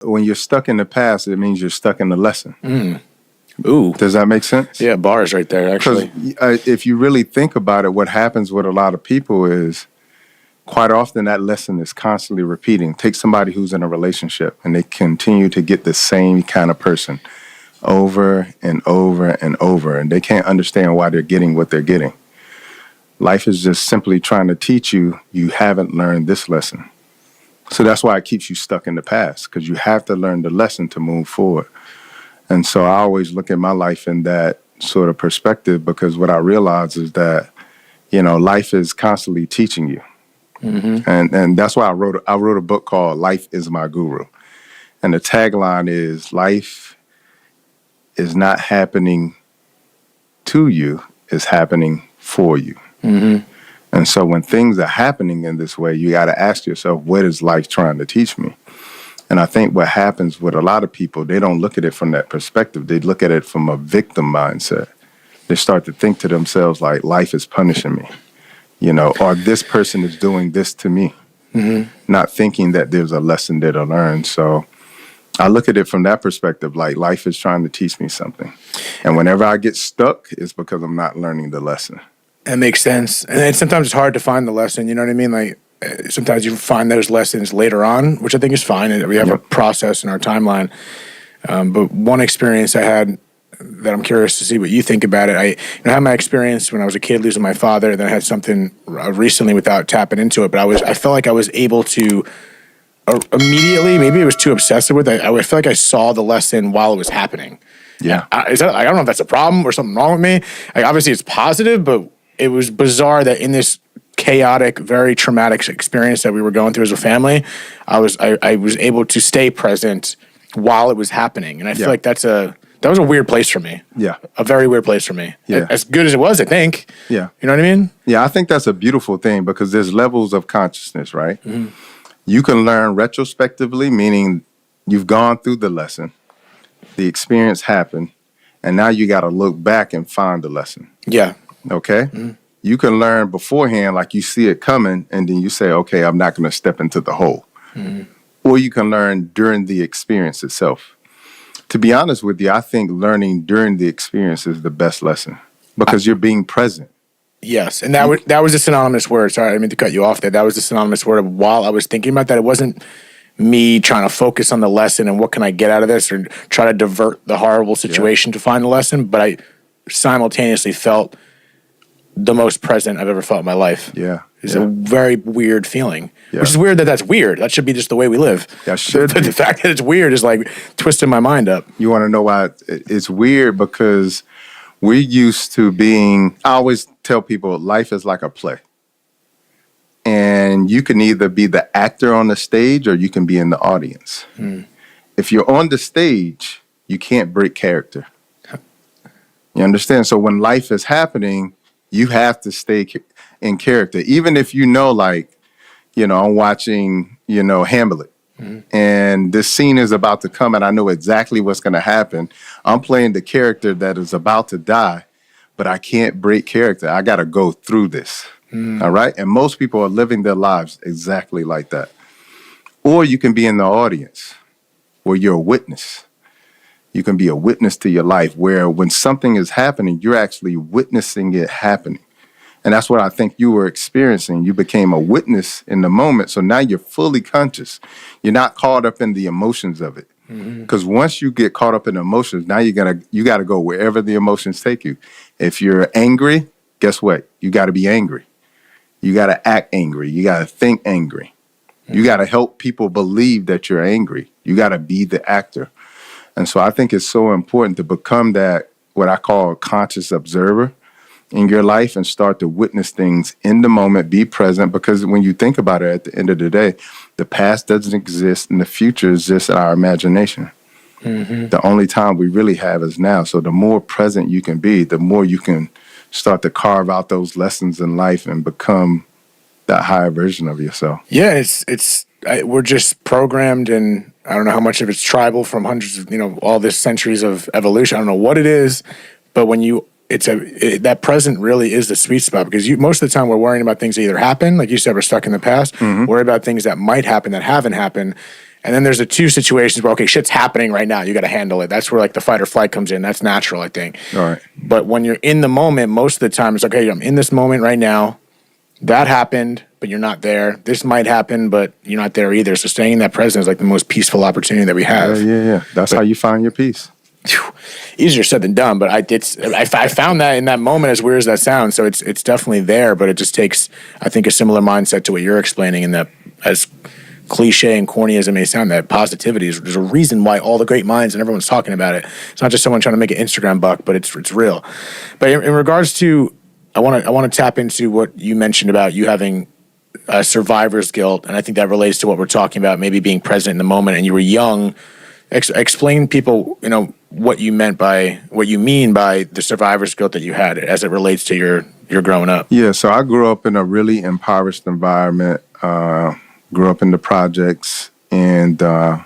when you're stuck in the past, it means you're stuck in the lesson. Ooh. Does that make sense? Yeah, bars right there, Because actually. if you really think about it, what happens with a lot of people is quite often that lesson is constantly repeating. Take somebody who's in a relationship and they continue to get the same kind of person over and over and over, and they can't understand why they're getting what they're getting. Life is just simply trying to teach you haven't learned this lesson. So that's why it keeps you stuck in the past, because you have to learn the lesson to move forward. And so I always look at my life in that sort of perspective, because what I realize is that, life is constantly teaching you. And that's why I wrote a book called Life is My Guru. And the tagline is, life is not happening to you, it's happening for you. And so when things are happening in this way, you got to ask yourself, what is life trying to teach me? And I think what happens with a lot of people, they don't look at it from that perspective. They look at it from a victim mindset. They start to think to themselves like, life is punishing me, or this person is doing this to me, not thinking that there's a lesson there to learn. So I look at it from that perspective, like life is trying to teach me something. And whenever I get stuck, it's because I'm not learning the lesson. That makes sense. And then sometimes it's hard to find the lesson, you know what I mean? Like, sometimes you find those lessons later on, which I think is fine. And we have a process in our timeline. But one experience I had that I'm curious to see what you think about it. I had my experience when I was a kid losing my father. Then I had something recently without tapping into it. But I felt like I was able to immediately, maybe it was too obsessive with it. I feel like I saw the lesson while it was happening. Yeah. I don't know if that's a problem or something wrong with me. Like, obviously it's positive, but it was bizarre that in this chaotic, very traumatic experience that we were going through as a family, I was able to stay present while it was happening. And I feel like that was a weird place for me. Yeah. A very weird place for me. Yeah. As good as it was, I think. Yeah. You know what I mean? Yeah, I think that's a beautiful thing, because there's levels of consciousness, right? You can learn retrospectively, meaning you've gone through the lesson, the experience happened, and now you got to look back and find the lesson. Yeah. Okay? You can learn beforehand, like you see it coming, and then you say, okay, I'm not going to step into the hole. Or you can learn during the experience itself. To be honest with you, I think learning during the experience is the best lesson, because you're being present. Yes, and that was a synonymous word. Sorry, I didn't mean to cut you off there. That was a synonymous word. While I was thinking about that, it wasn't me trying to focus on the lesson and what can I get out of this, or try to divert the horrible situation to find the lesson, but I simultaneously felt the most present I've ever felt in my life. Yeah. It's a very weird feeling, which is weird that's weird. That should be just the way we live. That should But be. the fact that it's weird is like twisting my mind up. You want to know why it's weird? Because we're used to being, I always tell people, life is like a play. And you can either be the actor on the stage or you can be in the audience. If you're on the stage, you can't break character. You understand? So when life is happening, you have to stay in character. Even if I'm watching, Hamlet. And this scene is about to come and I know exactly what's going to happen. I'm playing the character that is about to die, but I can't break character. I got to go through this. All right? And most people are living their lives exactly like that. Or you can be in the audience where you're a witness. You can be a witness to your life, where when something is happening, you're actually witnessing it happening. And that's what I think you were experiencing. You became a witness in the moment. So now you're fully conscious. You're not caught up in the emotions of it. Because once you get caught up in emotions, now you got to go wherever the emotions take you. If you're angry, guess what? You got to be angry. You got to act angry. You got to think angry. You got to help people believe that you're angry. You got to be the actor. And so I think it's so important to become that, what I call a conscious observer in your life, and start to witness things in the moment, be present, because when you think about it, at the end of the day, the past doesn't exist and the future is just our imagination. The only time we really have is now. So the more present you can be, the more you can start to carve out those lessons in life and become that higher version of yourself. Yeah, we're just programmed, and I don't know how much of it's tribal from hundreds of, all this centuries of evolution. I don't know what it is, but when that present really is the sweet spot, because most of the time we're worrying about things that either happen, like you said, we're stuck in the past, worry about things that might happen that haven't happened. And then there's the two situations where, okay, shit's happening right now. You got to handle it. That's where like the fight or flight comes in. That's natural, I think. All right. But when you're in the moment, most of the time it's okay, I'm in this moment right now. That happened, but you're not there. This might happen, but you're not there either. So staying in that present is like the most peaceful opportunity that we have. Yeah. That's how you find your peace. Easier said than done, but I found that in that moment, as weird as that sounds. So it's definitely there, but it just takes, I think, a similar mindset to what you're explaining, in that, as cliche and corny as it may sound, that positivity is, there's a reason why all the great minds and everyone's talking about it. It's not just someone trying to make an Instagram buck, but it's real. But in regards to, I want to tap into what you mentioned about you having survivor's guilt, and I think that relates to what we're talking about, maybe being present in the moment. And you were young. Explain people, what you mean by the survivor's guilt that you had as it relates to your growing up. Yeah, so I grew up in a really impoverished environment. Grew up in the projects, and the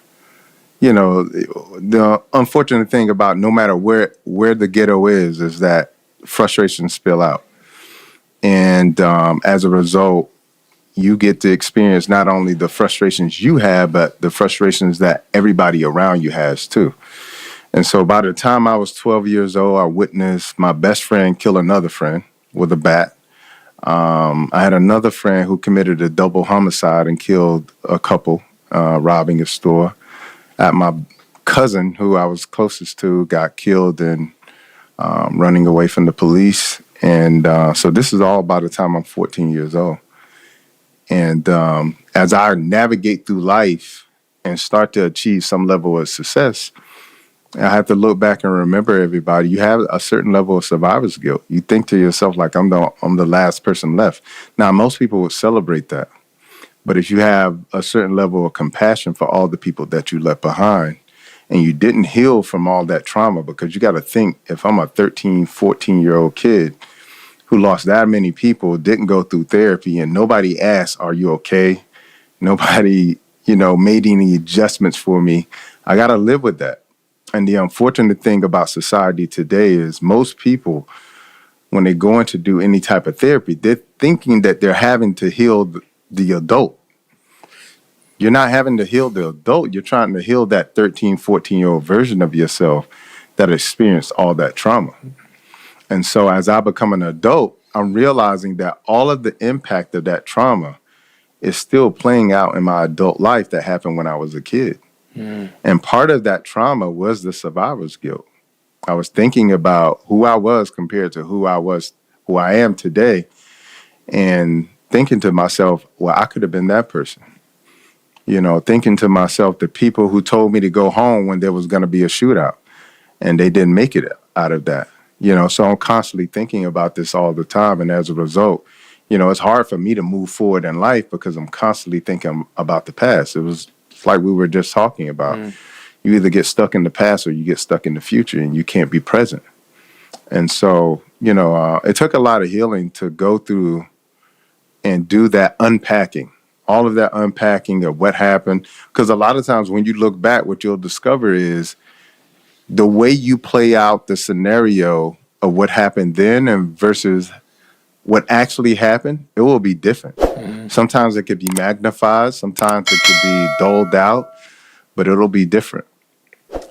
unfortunate thing about no matter where the ghetto is that frustrations spill out, and as a result, you get to experience not only the frustrations you have, but the frustrations that everybody around you has too. And so by the time I was 12 years old, I witnessed my best friend kill another friend with a bat. I had another friend who committed a double homicide and killed a couple, robbing a store. My cousin, who I was closest to, got killed in running away from the police. And so this is all by the time I'm 14 years old. And as I navigate through life and start to achieve some level of success, I have to look back and remember, everybody, you have a certain level of survivor's guilt. You think to yourself, like, I'm the last person left. Now, most people would celebrate that. But if you have a certain level of compassion for all the people that you left behind, and you didn't heal from all that trauma, because you got to think, if I'm a 13, 14-year-old kid who lost that many people, didn't go through therapy, and nobody asked, are you okay? Nobody, made any adjustments for me. I got to live with that. And the unfortunate thing about society today is most people, when they go in to do any type of therapy, they're thinking that they're having to heal the adult. You're not having to heal the adult. You're trying to heal that 13, 14-year-old version of yourself that experienced all that trauma. And so as I become an adult, I'm realizing that all of the impact of that trauma is still playing out in my adult life that happened when I was a kid. And part of that trauma was the survivor's guilt. I was thinking about who I was compared to who I am today, and thinking to myself, well, I could have been that person. Thinking to myself, the people who told me to go home when there was going to be a shootout, and they didn't make it out of that. So I'm constantly thinking about this all the time. And as a result, it's hard for me to move forward in life because I'm constantly thinking about the past. It's like we were just talking about. You either get stuck in the past or you get stuck in the future, and you can't be present. And so, it took a lot of healing to go through and do that unpacking, all of that unpacking of what happened. Because a lot of times when you look back, what you'll discover is the way you play out the scenario of what happened then and versus what actually happened, it will be different. Sometimes it could be magnified. Sometimes it could be dulled out, but it'll be different.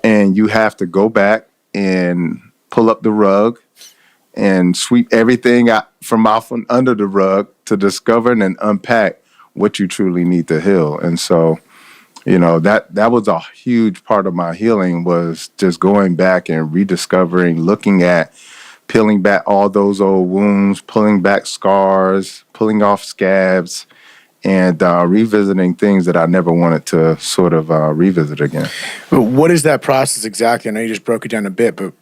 And you have to go back and pull up the rug and sweep everything out from under the rug to discover and unpack what you truly need to heal. And so, that was a huge part of my healing, was just going back and rediscovering, looking at, peeling back all those old wounds, pulling back scars, pulling off scabs, and revisiting things that I never wanted to sort of revisit again. But what is that process exactly? I know you just broke it down a bit, but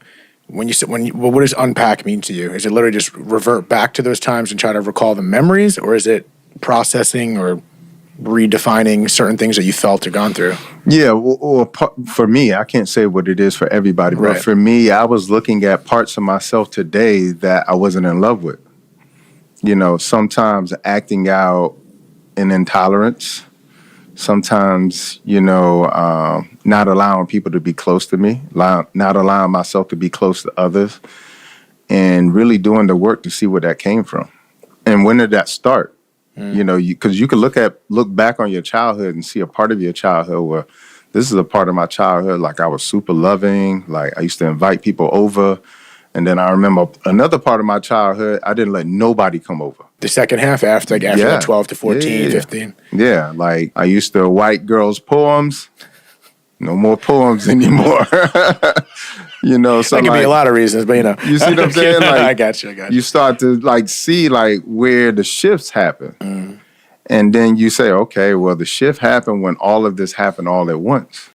what does unpack mean to you? Is it literally just revert back to those times and try to recall the memories, or is it processing or redefining certain things that you felt or gone through? Yeah, for me, I can't say what it is for everybody, but for me, I was looking at parts of myself today that I wasn't in love with. Sometimes acting out in intolerance, sometimes, not allowing people to be close to me, not allowing myself to be close to others, and really doing the work to see where that came from. And when did that start? You know, because you can look back on your childhood and see a part of your childhood where this is a part of my childhood. Like I was super loving. Like I used to invite people over. And then I remember another part of my childhood, I didn't let nobody come over. The second half after Yeah. 12 to 14, Yeah. 15. Yeah, like I used to write girls' poems. No more poems anymore. You know, so That could be like, a lot of reasons, but you know. you see what I'm saying? Like, I got you. you start to like see like where the shifts happen. And then you say, okay, well, the shift happened when all of this happened all at once.